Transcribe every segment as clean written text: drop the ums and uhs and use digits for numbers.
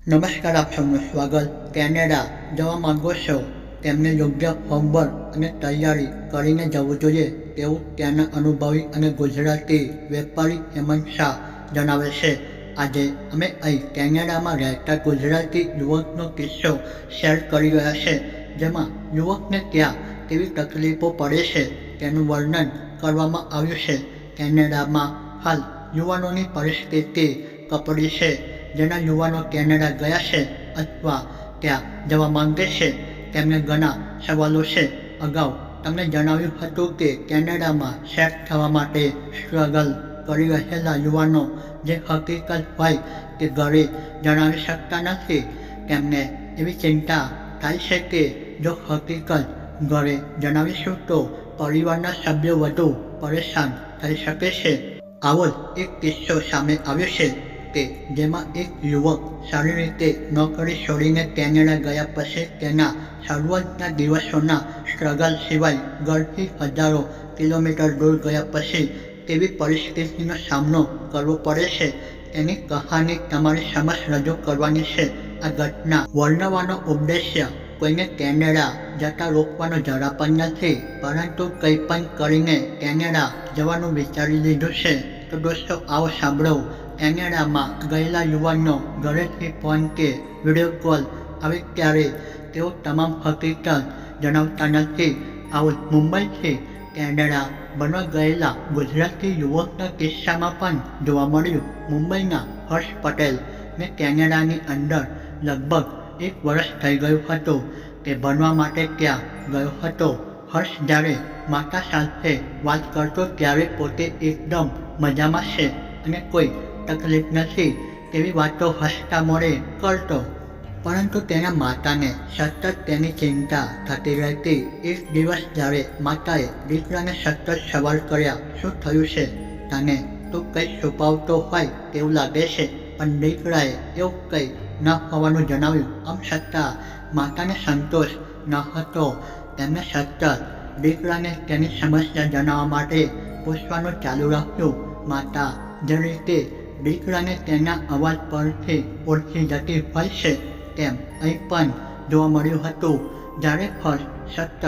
નમસ્કાર, આપ સૌનું સ્વાગત. કેનેડા જવા માંગો છો તેમને યોગ્ય હોમવર્ક અને તૈયારી કરીને જવું જોઈએ તેવું ત્યાંના અનુભવી અને ગુજરાતી વેપારી હેમંત શાહ જણાવે છે. આજે અમે અહીં કેનેડામાં રહેતા ગુજરાતી યુવકનો કિસ્સો શેર કરી રહ્યા છે, જેમાં યુવકને ત્યાં કેવી તકલીફો પડે છે તેનું વર્ણન કરવામાં આવ્યું છે. કેનેડામાં હાલ યુવાનોની પરિસ્થિતિ કપરી છે. જેના યુવાનો કેનેડા ગયા છે અથવા ત્યાં જવા માંગે છે તેમને ઘણા સવાલો છે. અગાઉ તમને જણાવ્યું હતું કે કેનેડામાં સેટ થવા માટે સ્ટ્રગલ કરી રહેલા યુવાનો જે હકીકત હોય તે ઘરે જણાવી શકતા નથી. તેમને એવી ચિંતા થાય છે કે જો હકીકત ઘરે જણાવીશું તો પરિવારના સભ્યો વધુ પરેશાન થઈ શકે છે. આવો જ એક કિસ્સો સામે આવ્યો છે કે જેમાં એક યુવક સારી રીતે નોકરી છોડીને કેનેડા ગયા પછી તેના શરૂઆતના દિવસોના સ્ટ્રગલ સિવાય ઘરથી હજારો કિલોમીટર દૂર ગયા પછી કેવી પરિસ્થિતિનો સામનો કરવો પડે છે તેની કહાની તમારી સમક્ષ રજૂ કરવાની છે. આ ઘટના વર્ણવવાનો ઉદ્દેશ્ય કોઈને કેનેડા જતા રોકવાનો જરા પણ નથી, પરંતુ કંઈ પણ કરીને કેનેડા જવાનું વિચારી લીધું છે. તો દોસ્તો, આવો સાંભળો. કેનેડામાં ગયેલા યુવાનનો ઘરેથી ફોન કે વિડીયો કોલ આવે ત્યારે તેઓ તમામ હકીકત જણાવતા નથી. આવું મુંબઈથી કેનેડા બનવા ગયેલા ગુજરાતી યુવકના કિસ્સામાં પણ જોવા મળ્યું. મુંબઈના હર્ષ પટેલને કેનેડાની અંદર લગભગ 1 વર્ષ થઈ ગયું હતું. તે ભણવા માટે ત્યાં ગયો હતો. હર્ષ જ્યારે માતા સાથે વાત કરતો ત્યારે પોતે એકદમ મજામાં છે અને કોઈ તકલીફ નથી તેવી વાતો હસતા મોઢે કરતો, પરંતુ તેના માતાને સતત તેની ચિંતા થતી રહેતી. એક દિવસ જ્યારે માતાએ દીકરાને સતત સવાલ કર્યા, શું થયું છે તને? તું કંઈ છુપાવતો હોય તેવું લાગે છે. પણ દીકરાએ એવું કંઈ ન હોવાનું જણાવ્યું. આમ છતાં માતાને સંતોષ ન હતો. તેમને સતત દીકરાને તેની સમસ્યા જણાવવા માટે પૂછવાનું ચાલુ રાખ્યું. માતા જે રીતે દીકરાને તેના અવાજ પરથી ઓળખી જતી હોય છે તેમ અહીં પણ જોવા મળ્યું હતું. જ્યારે હર્ષ સતત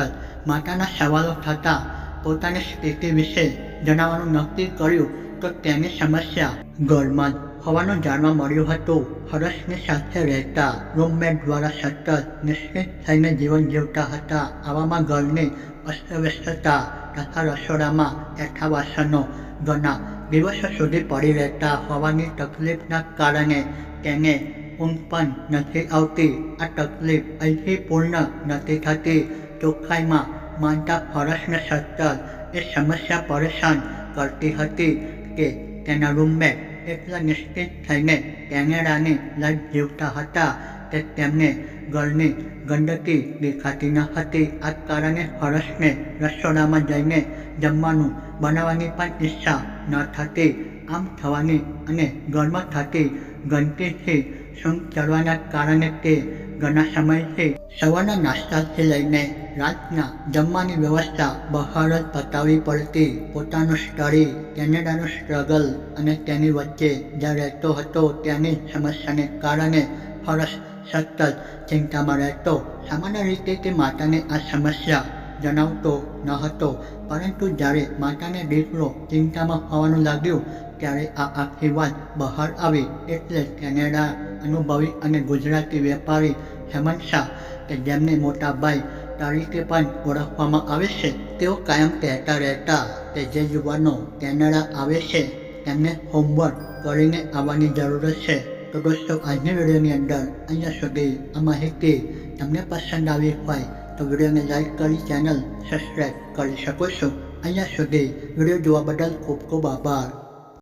માતાના સવાલો થતાં પોતાની સ્થિતિ વિશે જણાવવાનું નક્કી કર્યું તો તેની સમસ્યા ઘરમાં જ હોવાનું જાણવા મળ્યું હતું. હર્ષની સાથે રહેતા રૂમમેટ દ્વારા સતત નિશ્ચિત થઈને જીવન જીવતા હતા. આવામાં ઘરની અસ્તવ્યસ્તતા તથા રસોડામાં એઠા વાસણો ઘણા દિવસો સુધી પડી રહેતા હોવાની તકલીફના કારણે તેને ઊંઘ પણ નથી આવતી. આ તકલીફ અહીંથી પૂર્ણ નથી થતી. ચોખ્ખાઈમાં માનતા હર્ષને સતત એ સમસ્યા પરેશાન કરતી હતી કે તેના રૂમમેટ એટલા નિશ્ચિત થઈને કેનેડાની લાઈફ જીવતા હતા કે તેમને ઘરની ગંદકી દેખાતી ન હતી. આ કારણે હર્ષને રસોડામાં જઈને જમવાનું બનાવવાની પણ ઈચ્છા ન થતી. આમ થવાની અને ઘરમાં થતી ગંદકીથી સૂંઘ ચડવાના કારણે તે ઘણા સમયથી સવારના નાસ્તાથી લઈને રાતના જમવાની વ્યવસ્થા બહાર જ પતાવવી પડતી. પોતાનું સ્ટડી, કેનેડાનું સ્ટ્રગલ અને તેની વચ્ચે જ્યાં રહેતો હતો ત્યાંની સમસ્યાને કારણે હર્ષ સતત ચિંતામાં રહેતો. સામાન્ય રીતે તે માતાને આ સમસ્યા જણાવતો ન હતો, પરંતુ જ્યારે માતાને દીકરો ચિંતામાં હોવાનું લાગ્યું ત્યારે આ આખી વાત બહાર આવી. એટલે કેનેડા અનુભવી અને ગુજરાતી વેપારી હેમંત શાહ, કે જેમને મોટા ભાઈ તરીકે પણ ઓળખવામાં આવે છે, તેઓ કાયમ કહેતા રહેતા કે જે યુવાનો કેનેડા આવે છે તેમને હોમવર્ક કરીને આવવાની જરૂર છે. તો દોસ્તો, આજની વિડીયોની અંદર અહીંયા સુધી આ માહિતી તમને પસંદ આવી હોય તો વિડીયોને લાઈક કરી ચેનલ સબસ્ક્રાઈબ કરી શકો છો. અહીંયા સુધી વિડીયો જોવા બદલ ખૂબ ખૂબ આભાર.